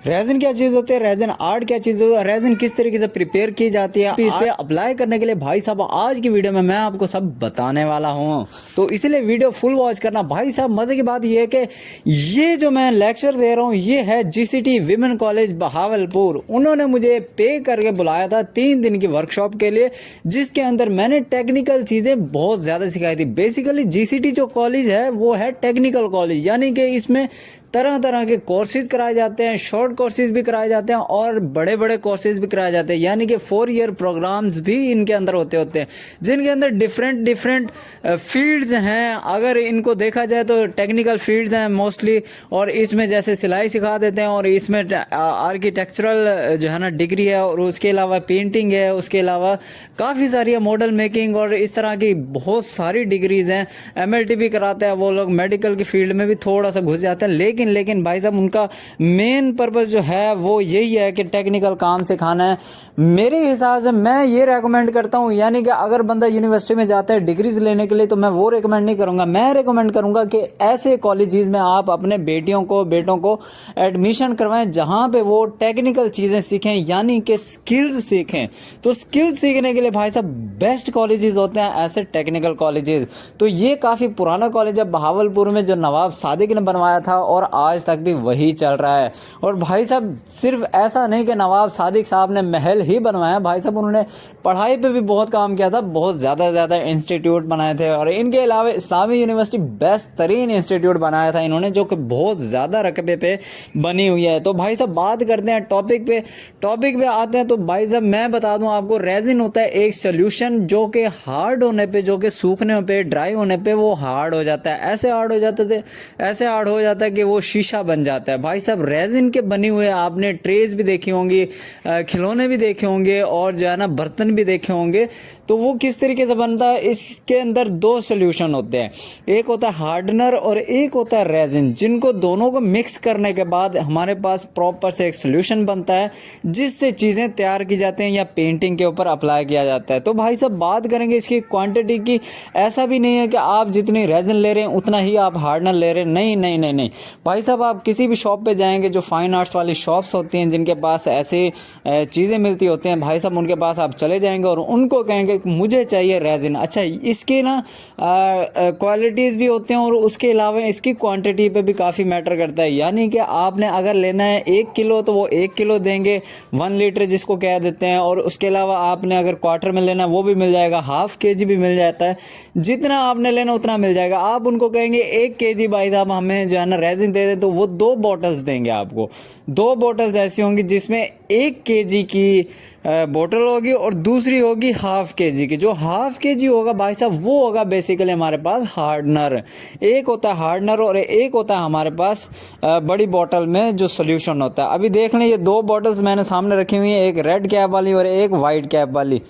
Resin क्या चीज़ होती है, रेजिन आर्ट क्या चीज़ होती है, रेजिन किस तरीके से प्रिपेयर की जाती है, इस पे अप्लाई करने के लिए भाई साहब आज की वीडियो में मैं आपको सब बताने वाला हूँ। तो इसलिए वीडियो फुल वॉच करना भाई साहब। मज़े की बात यह है कि ये जो मैं लेक्चर दे रहा हूँ ये है GCT विमेन कॉलेज बहावलपुर। उन्होंने मुझे पे करके बुलाया था 3 दिन की वर्कशॉप के लिए, जिसके अंदर मैंने टेक्निकल चीज़ें बहुत ज़्यादा सिखाई थी। बेसिकली GCT जो कॉलेज है वो है टेक्निकल कॉलेज, यानी कि इसमें तरह तरह के कोर्सेज कराए जाते हैं, शॉर्ट कोर्सेज भी कराए जाते हैं और बड़े बड़े कोर्सेज भी कराए जाते हैं, यानी कि 4 ईयर प्रोग्राम्स भी इनके अंदर होते हैं, जिनके अंदर डिफरेंट फील्ड्स हैं। अगर इनको देखा जाए तो टेक्निकल फील्ड्स हैं मोस्टली, और इसमें जैसे सिलाई सिखा देते हैं, और इसमें आर्किटेक्चरल जो है ना डिग्री है, और उसके अलावा पेंटिंग है, उसके अलावा काफ़ी सारी है मॉडल मेकिंग, और इस तरह की बहुत सारी डिग्रीज़ हैं। MLT भी कराते हैं वो लोग, मेडिकल की फील्ड में भी थोड़ा सा घुस जाते हैं, लेकिन भाई साहब उनका मेन पर्पस जो है वो यही है कि टेक्निकल काम सिखाना है। मेरे हिसाब से मैं ये रेकमेंड करता हूँ, यानी कि अगर बंदा यूनिवर्सिटी में जाता है डिग्रीज लेने के लिए तो मैं वो रेकमेंड नहीं करूँगा। मैं रेकमेंड करूँगा कि ऐसे कॉलेजेस में आप अपने बेटों को एडमिशन करवाएं जहाँ पे वो टेक्निकल चीज़ें सीखें, यानी कि स्किल्स सीखें। तो स्किल्स सीखने के लिए भाई साहब बेस्ट कॉलेजेस होते हैं ऐसे टेक्निकल कॉलेजेस। तो ये काफ़ी पुराना कॉलेज है बहावलपुर में, जो नवाब सादिक ने बनवाया था और आज तक भी वही चल रहा है। और भाई साहब सिर्फ ऐसा नहीं कि नवाब सादिक साहब ने महल ही बनवाया, भाई साहब उन्होंने पढ़ाई पे भी बहुत काम किया था, बहुत ज़्यादा इंस्टीट्यूट बनाए थे, और इनके अलावा इस्लामी यूनिवर्सिटी बेस्ट तरीन इंस्टीट्यूट बनाया था इन्होंने, जो कि बहुत ज़्यादा रकबे पे बनी हुई है। तो भाई साहब बात करते हैं टॉपिक पे आते हैं। तो भाई साहब मैं बता दूं आपको, रेजिन होता है एक सोल्यूशन जो कि हार्ड होने पे, जो कि सूखने पे, ड्राई होने पे वो हार्ड हो जाता है। ऐसे हार्ड हो जाता है कि वो शीशा बन जाता है। भाई साहब रेजिन के बने हुए आपने ट्रेज भी देखी होंगी, खिलौने भी देखे होंगे, और जो है ना बर्तन भी देखे होंगे। तो वो किस तरीके से बनता है, इसके अंदर 2 सोल्यूशन होते हैं, एक होता है हार्डनर और एक होता है रेजिन, जिनको दोनों को मिक्स करने के बाद हमारे पास प्रॉपर से एक सोल्यूशन बनता है, जिससे चीज़ें तैयार की जाती हैं या पेंटिंग के ऊपर अप्लाई किया जाता है। तो भाई साहब बात करेंगे इसकी क्वांटिटी की। ऐसा भी नहीं है कि आप जितनी रेजिन ले रहे हैं उतना ही आप हार्डनर ले रहे हैं, नहीं भाई साहब। आप किसी भी शॉप पे जाएंगे, जो फाइन आर्ट्स वाली शॉप्स होती हैं जिनके पास ऐसे चीज़ें मिलती होती हैं, भाई साहब उनके पास आप चले जाएंगे और उनको कहेंगे मुझे चाहिए रेजिन। अच्छा, इसके ना क्वालिटीज़ भी होते हैं, और उसके अलावा इसकी क्वांटिटी पे भी काफ़ी मैटर करता है। यानी कि आपने अगर लेना है 1 किलो तो वो 1 किलो देंगे, 1 लीटर जिसको कह देते हैं, और उसके अलावा आपने अगर क्वार्टर में लेना है वो भी मिल जाएगा, ½ kg भी मिल जाता है, जितना आपने लेना उतना मिल जाएगा। आप उनको कहेंगे 1 kg भाई साहब हमें जो है ना रेजिन दे दे, तो वो 2 बॉटल्स देंगे आपको। 2 बॉटल्स ऐसी होंगी जिसमें 1 kg की बोतल होगी और दूसरी होगी ½ kg की। जो ½ kg होगा भाई साहब वो होगा बेसिकली हमारे पास हार्डनर। एक होता है हार्डनर और एक होता है हमारे पास बड़ी बोतल में जो सोल्यूशन होता है। अभी देख लें, ये 2 बॉटल्स मैंने सामने रखी हुई हैं, एक रेड कैप वाली और एक वाइट कैप वाली।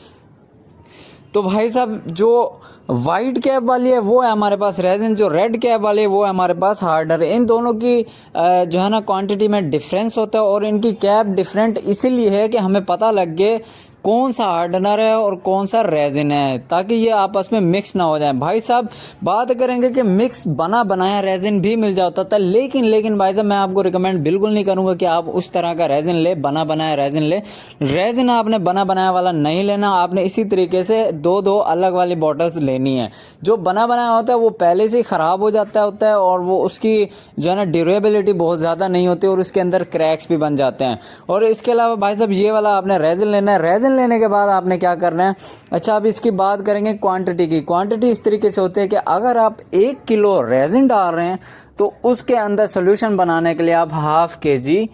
तो भाई साहब जो वाइट कैप वाली है वो है हमारे पास रेजिन, जो रेड कैप वाली है वो है हमारे पास हार्डनर। इन दोनों की जो है ना क्वांटिटी में डिफरेंस होता है, और इनकी कैप डिफरेंट इसीलिए है कि हमें पता लग गए कौन सा हार्डनर है और कौन सा रेजिन है, ताकि ये आपस में मिक्स ना हो जाए। भाई साहब बात करेंगे कि मिक्स बना बनाया रेजिन भी मिल जाता था, लेकिन भाई साहब मैं आपको रिकमेंड बिल्कुल नहीं करूँगा कि आप उस तरह का रेजिन ले, बना बनाया रेजिन ले। रेजिन आपने बना बनाया वाला नहीं लेना, आपने इसी तरीके से 2 अलग वाली बॉटल्स लेनी है। जो बना बनाया होता है वो पहले से ही ख़राब हो जाता होता है, और वो उसकी जो है ना ड्यूरेबिलिटी बहुत ज़्यादा नहीं होती, और उसके अंदर क्रैक्स भी बन जाते हैं। और इसके अलावा भाई साहब ये वाला आपने रेजिन लेना है। रेजिन लेने के बाद आपने क्या करना है, अच्छा अब इसकी बात करेंगे क्वांटिटी की। क्वांटिटी इस तरीके से होती है कि अगर आप 1 किलो रेजिन डाल रहे हैं तो उसके अंदर सोल्यूशन बनाने के लिए आप ½ kg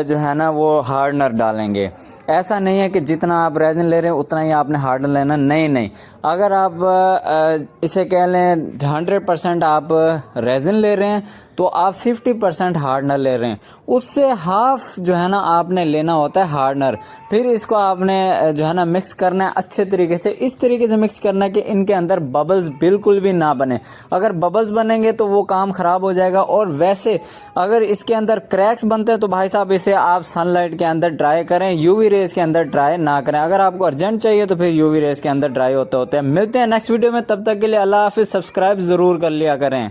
जो है ना वो हार्डनर डालेंगे। ऐसा नहीं है कि जितना आप रेजिन ले रहे हैं उतना ही आपने हार्डनर लेना, नहीं। अगर आप इसे कह लें 100% आप रेजिन ले रहे हैं तो आप 50% हार्डनर ले रहे हैं, उससे हाफ जो है ना आपने लेना होता है हार्डनर। फिर इसको आपने जो है ना मिक्स करना है अच्छे तरीके से, इस तरीके से मिक्स करना है कि इनके अंदर बबल्स बिल्कुल भी ना बने। अगर बबल्स बनेंगे तो वो काम ख़राब हो जाएगा। और वैसे अगर इसके अंदर क्रैक्स बनते हैं तो भाई साहब इसे आप सनलाइट के अंदर ड्राई करें, UV रेस के अंदर ड्राई ना करें। अगर आपको अर्जेंट चाहिए तो फिर UV रेस के अंदर ड्राई होते हैं। मिलते हैं नेक्स्ट वीडियो में, तब तक के लिए अल्लाह हाफिज़। सब्सक्राइब ज़रूर कर लिया करें।